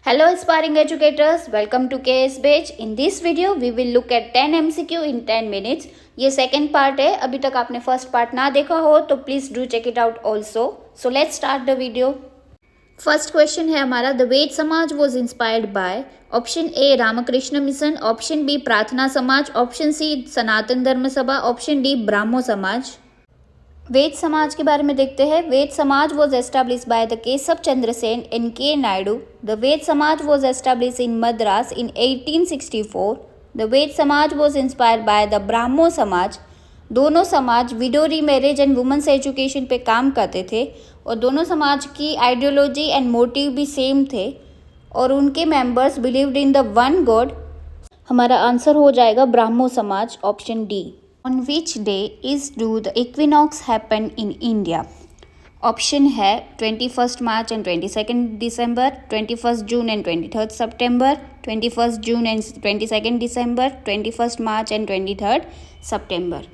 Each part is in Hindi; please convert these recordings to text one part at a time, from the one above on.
Hello aspiring educators, welcome to KS Batch. In this video we will look at 10 MCQ in 10 minutes. ये सेकेंड पार्ट है. अभी तक आपने फर्स्ट पार्ट ना देखा हो तो please do check it out also. So let's start the video. First question है हमारा, the Veda Samaj was inspired by. Option A Ramakrishna Mission, option B Prarthana Samaj, option C सनातन धर्म सभा, ऑप्शन डी ब्राह्मो समाज. वेद समाज के बारे में देखते हैं. Veda Samaj was establish by the Keshav Chandra Sen and K Naidu. The Veda Samaj was establish in Madras in 1864. The Veda Samaj was inspired by the Brahmo Samaj. दोनों समाज विडो री मैरिज एंड वुमेन्स एजुकेशन पे काम करते थे और दोनों समाज की आइडियोलॉजी एंड मोटिव भी सेम थे और उनके members believed in the one God. हमारा आंसर हो जाएगा ब्राह्मो समाज, option D. On which day is do the equinox happen in India? Option है 21st March and 22nd December, 21st June and 23rd September, 21st June and 22nd December, 21st March and 23rd September.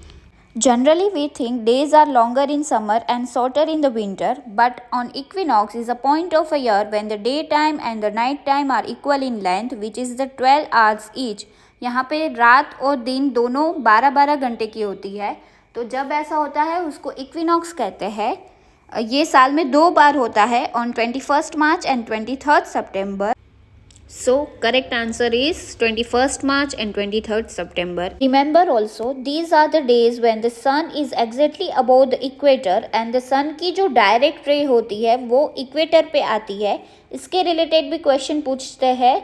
Generally, we think days are longer in summer and shorter in the winter, but on equinox is a point of a year when the daytime and the night time are equal in length, which is the 12 hours each. यहाँ पे रात और दिन दोनों 12-12 घंटे की होती है. तो जब ऐसा होता है उसको इक्विनॉक्स कहते हैं. ये साल में 2 बार होता है, on 21st March and 23rd September. So correct answer is 21st March and 23rd September. Remember also these are the days when the sun is exactly above the equator and the sun की जो डायरेक्ट रे होती है वो इक्वेटर पे आती है. इसके रिलेटेड भी क्वेश्चन पूछते हैं.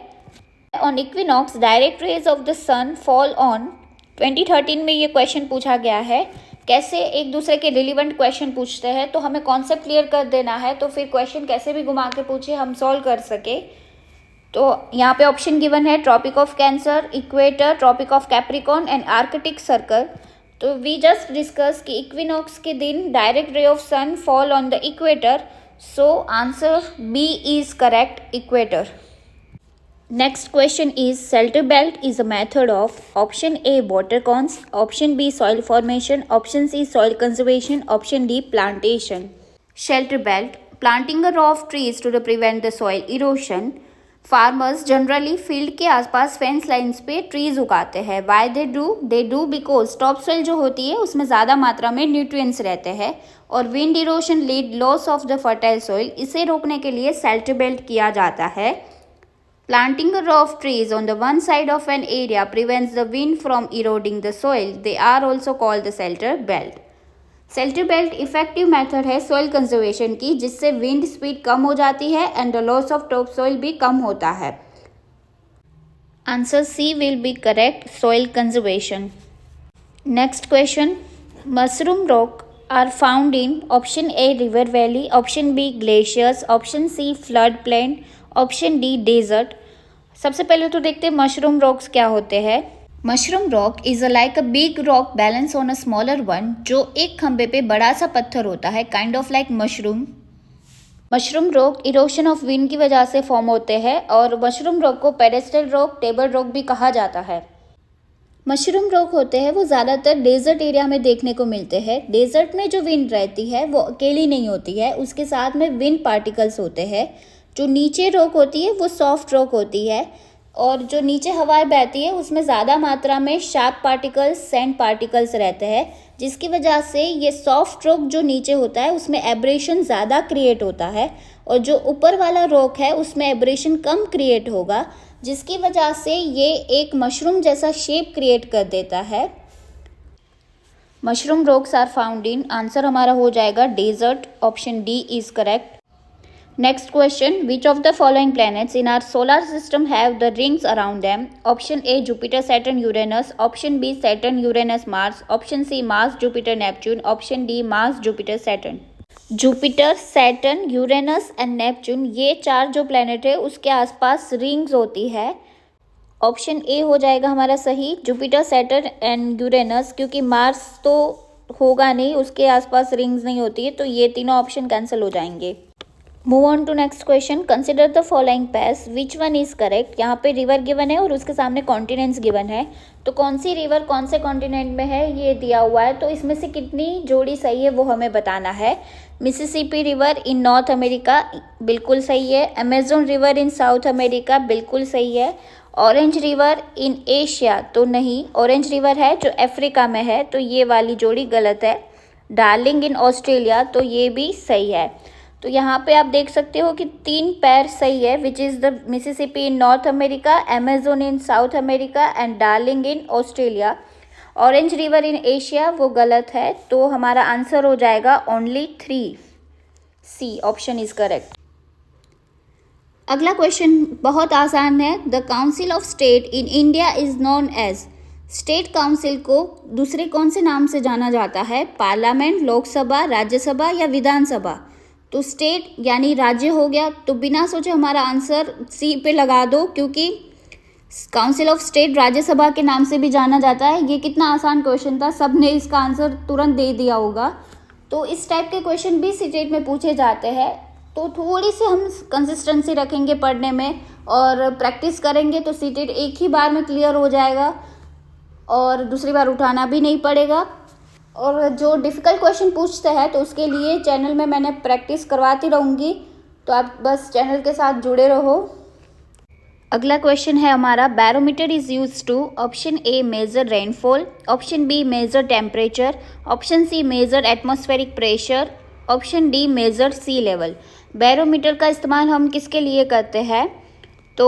On equinox direct rays of the sun fall on. 2013 में ये क्वेश्चन पूछा गया है. कैसे एक दूसरे के रिलीवेंट क्वेश्चन पूछते हैं तो हमें कॉन्सेप्ट क्लियर कर देना है, तो फिर क्वेश्चन कैसे भी घुमा के पूछे हम सॉल्व कर सके. तो यहाँ पे ऑप्शन गिवन है Tropic of Cancer, equator, Tropic of Capricorn and Arctic Circle. तो वी जस्ट डिस्कस कि इक्विनॉक्स के दिन direct ray of sun fall on the equator. So answer B is correct, equator. Next question is shelter belt is a method of option A water cons, option B soil formation, option C soil conservation, option D plantation. Shelter belt, planting a row of trees to prevent the soil erosion. Farmers generally field के आसपास फेंस लाइन्स पे ट्रीज उगाते हैं. Why they do because top soil जो होती है उसमें ज़्यादा मात्रा में न्यूट्रिएंट्स रहते हैं और wind erosion lead loss of the fertile soil. इसे रोकने के लिए शेल्टर बेल्ट किया जाता है. Planting a row of trees on the one side of an area prevents the wind from eroding the soil. They are also called the shelter belt. Shelter belt effective method है soil conservation की, जिससे wind speed कम हो जाती है and the loss of topsoil भी कम होता है. Answer C will be correct, soil conservation. Next question. Mushroom rock are found in option A river valley, option B glaciers, option C flood plain, option D desert. सबसे पहले तो देखते हैं मशरूम रॉक्स क्या होते हैं. Mushroom rock is like a big rock balance on a smaller one, जो एक खंबे पे बड़ा सा पत्थर होता है, kind of like mushroom. Mushroom rock erosion of wind की वजह से फॉर्म होते हैं और मशरूम रॉक को पेडेस्टल रॉक, टेबल रॉक भी कहा जाता है. मशरूम रॉक होते हैं वो ज़्यादातर डेजर्ट एरिया में देखने को मिलते हैं. डेजर्ट में जो विंड रहती है वो अकेली नहीं होती है, उसके साथ में विंड पार्टिकल्स होते हैं. जो नीचे रॉक होती है वो सॉफ्ट रॉक होती है और जो नीचे हवाएं बहती है उसमें ज़्यादा मात्रा में शार्प पार्टिकल्स, सैंड पार्टिकल्स रहते हैं, जिसकी वजह से ये सॉफ्ट रॉक जो नीचे होता है उसमें एब्रेशन ज़्यादा क्रिएट होता है और जो ऊपर वाला रॉक है उसमें एब्रेशन कम क्रिएट होगा, जिसकी वजह से ये एक मशरूम जैसा शेप क्रिएट कर देता है. Mushroom rocks are found in. Answer हमारा हो जाएगा desert, option D is correct. Next question, which of the following planets in our solar system have the rings around them? Option A Jupiter, Saturn, Uranus, option B Saturn, Uranus, Mars, option C Mars, Jupiter, Neptune, option D Mars, Jupiter, Saturn. Jupiter, Saturn, Uranus and Neptune, ये 4 जो planet है उसके आसपास rings होती है. ऑप्शन ए हो जाएगा हमारा सही, जुपिटर, सैटर्न एंड यूरेनस, क्योंकि मार्स तो होगा नहीं, उसके आसपास रिंग्स नहीं होती है, तो ये तीनों ऑप्शन कैंसिल हो जाएंगे. Move on to next question. Consider the following pairs, which one is correct. यहाँ पे रिवर गिवन है और उसके सामने कॉन्टिनेंट्स गिवन है. तो कौन सी रिवर कौन से कॉन्टिनेंट में है ये दिया हुआ है. तो इसमें से कितनी जोड़ी सही है वो हमें बताना है. Mississippi river in North America बिल्कुल सही है. Amazon river in South America बिल्कुल सही है. ऑरेंज रिवर इन एशिया तो नहीं, ऑरेंज रिवर है जो अफ्रीका में है, तो ये वाली जोड़ी गलत है. डार्लिंग इन ऑस्ट्रेलिया तो ये भी सही है. तो यहाँ पे आप देख सकते हो कि 3 पैर सही है, which is the Mississippi in North America, Amazon in South America and Darling in Australia. Orange river in Asia वो गलत है. तो हमारा आंसर हो जाएगा only 3. C option is correct. अगला क्वेश्चन बहुत आसान है. The council of state in India is known as. State council को दूसरे कौन से नाम से जाना जाता है. पार्लियामेंट, लोकसभा, राज्यसभा या विधानसभा. तो स्टेट यानी राज्य हो गया, तो बिना सोचे हमारा आंसर सी पे लगा दो, क्योंकि काउंसिल ऑफ स्टेट राज्यसभा के नाम से भी जाना जाता है. ये कितना आसान क्वेश्चन था, सबने इसका आंसर तुरंत दे दिया होगा. तो इस टाइप के क्वेश्चन भी सीटेट में पूछे जाते हैं. तो थोड़ी सी हम कंसिस्टेंसी रखेंगे पढ़ने में और प्रैक्टिस करेंगे तो सीटेट एक ही बार में क्लियर हो जाएगा और दूसरी बार उठाना भी नहीं पड़ेगा. और जो डिफ़िकल्ट क्वेश्चन पूछते हैं तो उसके लिए चैनल में मैंने प्रैक्टिस करवाती रहूँगी, तो आप बस चैनल के साथ जुड़े रहो. अगला क्वेश्चन है हमारा. Barometer is use to. Option A measure rainfall, option B measure temperature, option C measure atmospheric pressure, option D measure sea level. Barometer का इस्तेमाल हम किसके लिए करते हैं. तो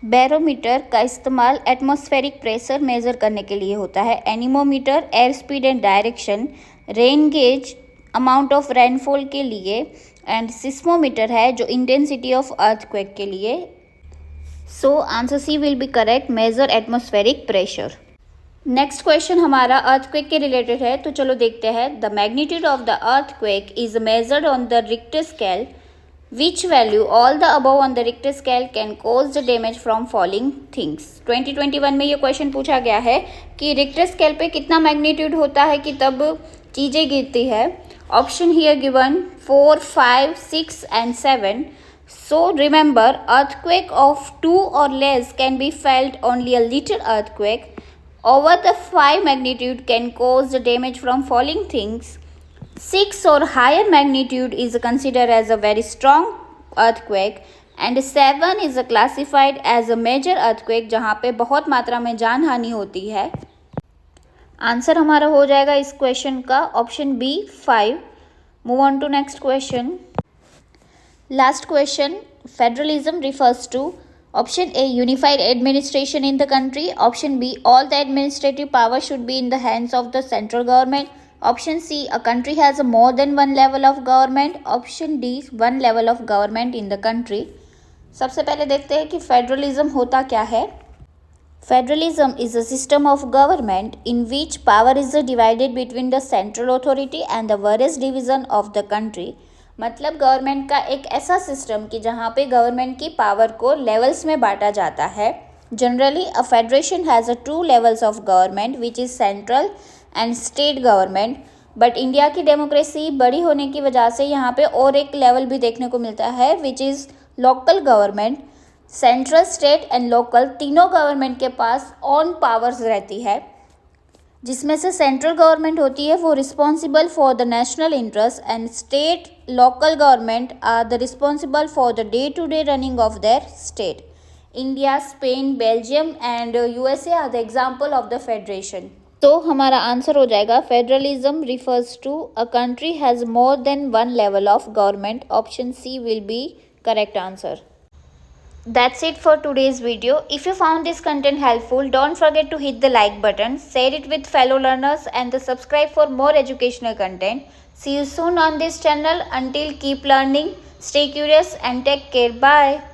बैरोमीटर का इस्तेमाल एटमॉस्फेरिक प्रेशर मेज़र करने के लिए होता है. Anemometer air speed and direction, rain gauge amount of rainfall के लिए, एंड सिस्मोमीटर है जो इंटेंसिटी ऑफ अर्थक्वेक के लिए. So answer C will be correct, measure atmospheric pressure. Next question हमारा अर्थक्वेक के रिलेटेड है, तो चलो देखते हैं. The magnitude of the earthquake is measured on the Richter scale. Which value all the above on the Richter scale can cause the damage from falling things. 2021 में ये क्वेश्चन पूछा गया है कि रिक्टर स्केल पे कितना मैग्नीट्यूड होता है कि तब चीज़ें गिरती है. Option here given 4, 5, 6 and 7. So remember, earthquake of 2 or less can be felt only a little earthquake. Over the 5 magnitude can cause the damage from falling things. 6 or higher magnitude is considered as a very strong earthquake and 7 is classified as a major earthquake जहाँ पे बहुत मात्रा में जान हानि होती है. आंसर हमारा हो जाएगा इस क्वेश्चन का option B 5. Move on to next question. Last question. Federalism refers to. Option A unified administration in the country, option B all the administrative power should be in the hands of the central government, option C a country has a more than one level of government, option D one level of government in the country. सबसे पहले देखते हैं कि फेडरलिज्म होता क्या है. Federalism is a system of government in which power is divided between the central authority and the various division of the country. मतलब गवर्नमेंट का एक ऐसा सिस्टम कि जहाँ पे गवर्नमेंट की पावर को लेवल्स में बांटा जाता है. Generally a federation has a 2 levels of government which is central and state government. But India की डेमोक्रेसी बड़ी होने की वजह से यहाँ पे और एक लेवल भी देखने को मिलता है which is local government. Central, state and local तीनों गवर्नमेंट के पास ऑन पावर्स रहती है, जिसमें से सेंट्रल गवर्नमेंट होती है वो responsible for the national interest and state local government are the responsible for the day to day running of their state. India, Spain, Belgium and USA are the example of the federation. तो हमारा आंसर हो जाएगा federalism refers to a country has more than one level of government. Option C will be correct answer. That's it for today's video. If you found this content helpful, don't forget to hit the like button, share it with fellow learners and subscribe for more educational content. See you soon on this channel. Until keep learning, stay curious and take care. Bye.